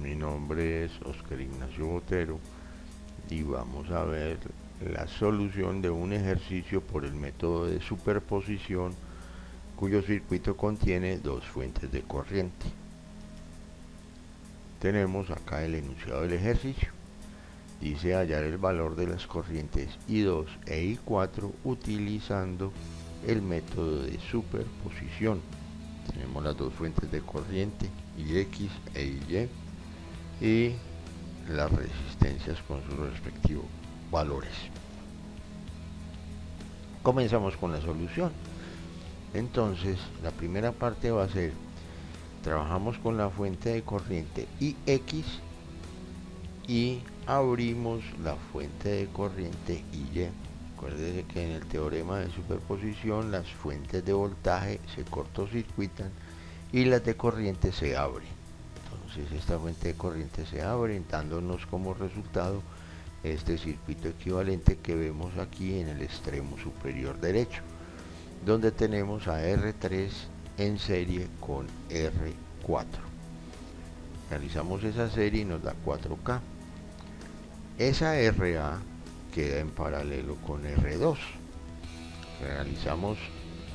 Mi nombre es Oscar Ignacio Botero y vamos a ver la solución de un ejercicio por el método de superposición cuyo circuito contiene dos fuentes de corriente. Tenemos acá el enunciado del ejercicio. Dice hallar el valor de las corrientes I2 e I4 utilizando el método de superposición. Tenemos las dos fuentes de corriente, IX e IY, y las resistencias con sus respectivos valores. Comenzamos con la solución. Entonces, la primera parte va a ser, trabajamos con la fuente de corriente IX y abrimos la fuente de corriente IY. Acuérdense que en el teorema de superposición las fuentes de voltaje se cortocircuitan y las de corriente se abren. Entonces esta fuente de corriente se abre, dándonos como resultado este circuito equivalente que vemos aquí en el extremo superior derecho, donde tenemos a R3 en serie con R4. Realizamos esa serie y nos da 4K. Esa RA queda en paralelo con R2. Realizamos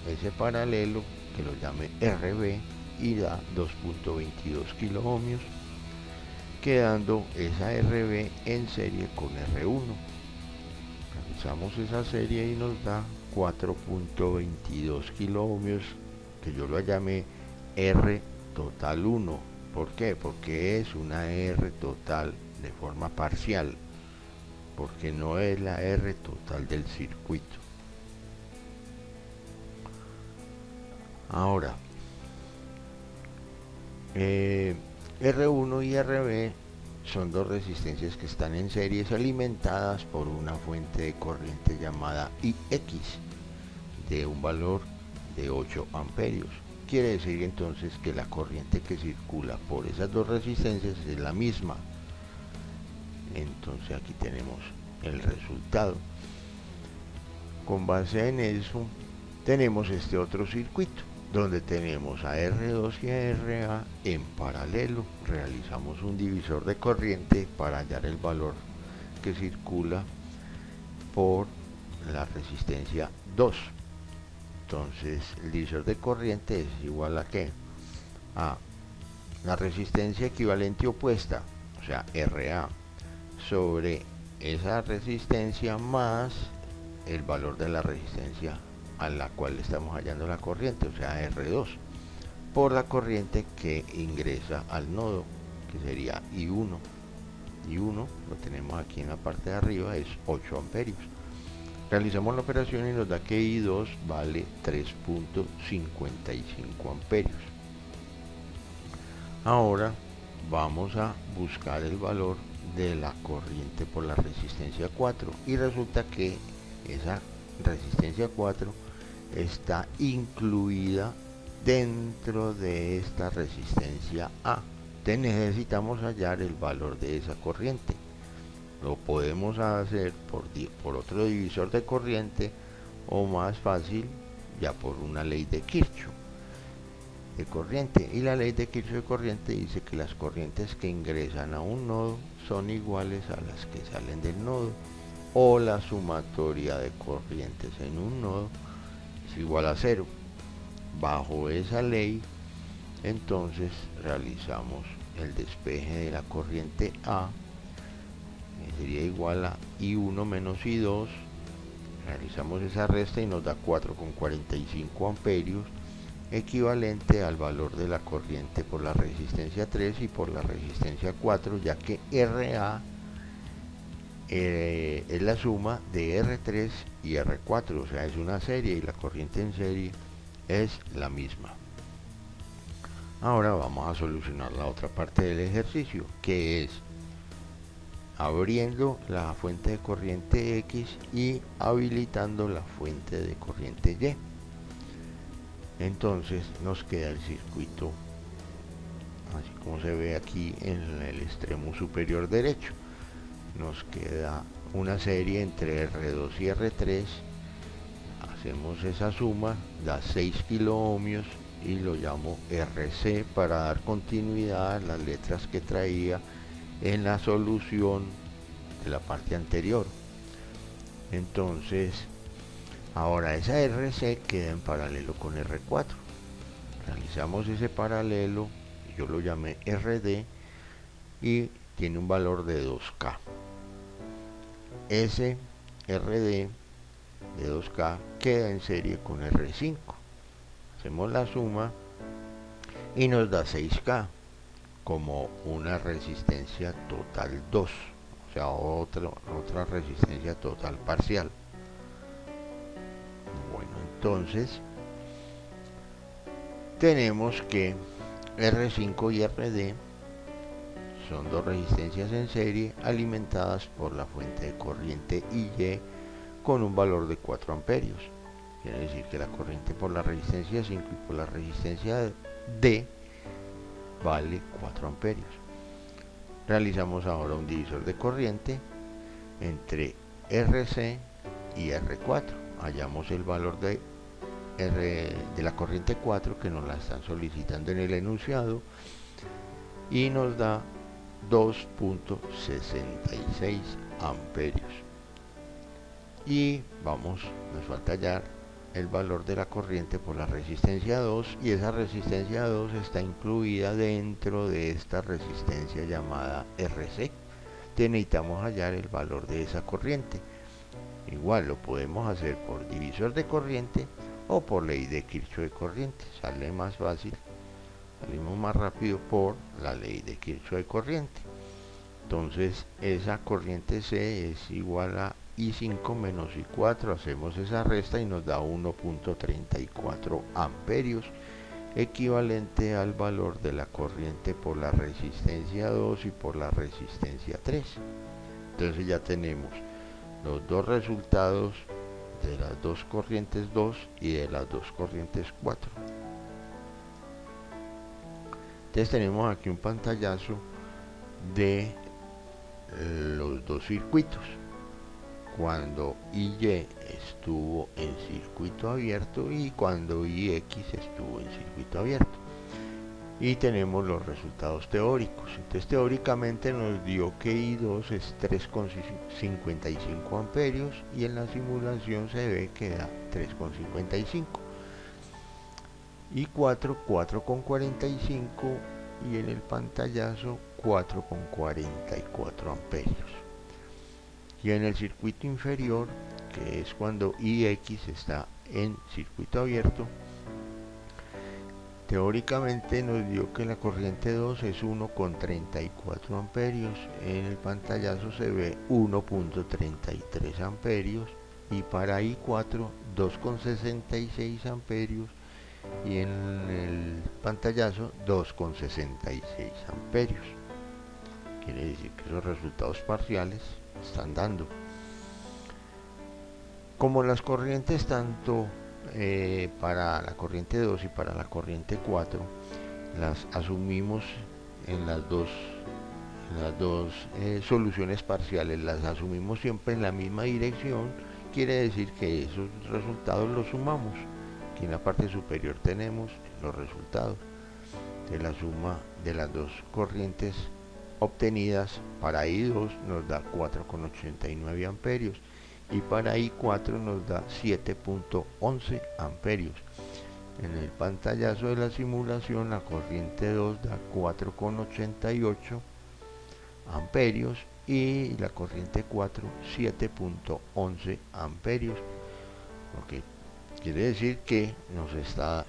ese paralelo que lo llame RB y da 2.22 kilo ohmios, quedando esa RB en serie con R1. Realizamos esa serie y nos da 4.22 kilo ohmios, que yo lo llamé R total 1. ¿Por qué? Porque es una R total de forma parcial, porque no es la R total del circuito. Ahora, R1 y RB son dos resistencias que están en series alimentadas por una fuente de corriente llamada IX de un valor de 8 amperios. Quiere decir entonces que la corriente que circula por esas dos resistencias es la misma. Entonces aquí tenemos el resultado. Con base en eso tenemos este otro circuito donde tenemos a R2 y a RA en paralelo. Realizamos un divisor de corriente para hallar el valor que circula por la resistencia 2. Entonces el divisor de corriente es igual a ¿qué? A la resistencia equivalente opuesta, o sea RA, sobre esa resistencia más el valor de la resistencia a la cual estamos hallando la corriente, o sea R2, por la corriente que ingresa al nodo, que sería I1. I1 lo tenemos aquí en la parte de arriba, es 8 amperios. Realizamos la operación y nos da que I2 vale 3.55 amperios. Ahora vamos a buscar el valor de la corriente por la resistencia 4 y resulta que esa resistencia 4 está incluida dentro de esta resistencia A. Entonces necesitamos hallar el valor de esa corriente. Lo podemos hacer por otro divisor de corriente, o más fácil ya por una ley de Kirchhoff de corriente. Y la ley de Kirchhoff de corriente dice que las corrientes que ingresan a un nodo son iguales a las que salen del nodo, o la sumatoria de corrientes en un nodo es igual a 0. Bajo esa ley, entonces realizamos el despeje de la corriente A, que sería igual a I1 menos I2. Realizamos esa resta y nos da 4,45 amperios, equivalente al valor de la corriente por la resistencia 3 y por la resistencia 4, ya que RA es la suma de R3 y R4, o sea, es una serie y la corriente en serie es la misma. Ahora vamos a solucionar la otra parte del ejercicio, que es abriendo la fuente de corriente X y habilitando la fuente de corriente Y. Entonces nos queda el circuito así como se ve aquí en el extremo superior derecho. Nos queda una serie entre R2 y R3, hacemos esa suma, da 6 kilo ohmios y lo llamo RC para dar continuidad a las letras que traía en la solución de la parte anterior. Entonces ahora esa RC queda en paralelo con R4. Realizamos ese paralelo, yo lo llamé RD, y tiene un valor de 2K. Ese RD de 2K queda en serie con R5. Hacemos la suma y nos da 6K como una resistencia total 2, o sea, otra resistencia total parcial. Bueno, entonces tenemos que R5 y RD son dos resistencias en serie alimentadas por la fuente de corriente IY con un valor de 4 amperios. Quiere decir que la corriente por la resistencia 5 y por la resistencia D vale 4 amperios. Realizamos ahora un divisor de corriente entre RC y R4. Hallamos el valor de la corriente 4 que nos la están solicitando en el enunciado y nos da 2.66 amperios. Y nos falta hallar el valor de la corriente por la resistencia 2, y esa resistencia 2 está incluida dentro de esta resistencia llamada RC. Necesitamos hallar el valor de esa corriente. Igual lo podemos hacer por divisor de corriente o por ley de Kirchhoff de corriente. Sale más fácil, salimos más rápido por la ley de Kirchhoff de corriente. Entonces esa corriente C es igual a I5 menos I4, hacemos esa resta y nos da 1.34 amperios, equivalente al valor de la corriente por la resistencia 2 y por la resistencia 3. Entonces ya tenemos los dos resultados de las dos corrientes 2 y de las dos corrientes 4. Entonces tenemos aquí un pantallazo de los dos circuitos cuando IY estuvo en circuito abierto y cuando IX estuvo en circuito abierto, y tenemos los resultados teóricos. Entonces teóricamente nos dio que I2 es 3,55 amperios y en la simulación se ve que da 3,55, I4 4,45 y en el pantallazo 4,44 amperios. Y en el circuito inferior, que es cuando IX está en circuito abierto, teóricamente nos dio que la corriente 2 es 1,34 amperios, en el pantallazo se ve 1,33 amperios y para I4 2,66 amperios y en el pantallazo 2,66 amperios. Quiere decir que esos resultados parciales están dando. Como las corrientes tanto para la corriente 2 y para la corriente 4 las asumimos en las dos soluciones parciales, las asumimos siempre en la misma dirección, quiere decir que esos resultados los sumamos. Aquí en la parte superior tenemos los resultados de la suma de las dos corrientes obtenidas. Para I2 nos da 4,89 amperios y para I4 nos da 7,11 amperios. En el pantallazo de la simulación la corriente 2 da 4,88 amperios y la corriente 4 7,11 amperios, lo que quiere decir que nos está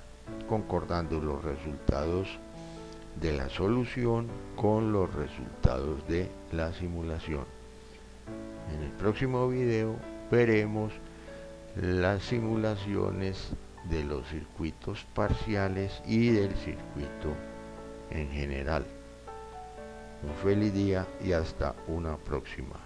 concordando los resultados de la solución con los resultados de la simulación. En el próximo video veremos las simulaciones de los circuitos parciales y del circuito en general. Un feliz día y hasta una próxima.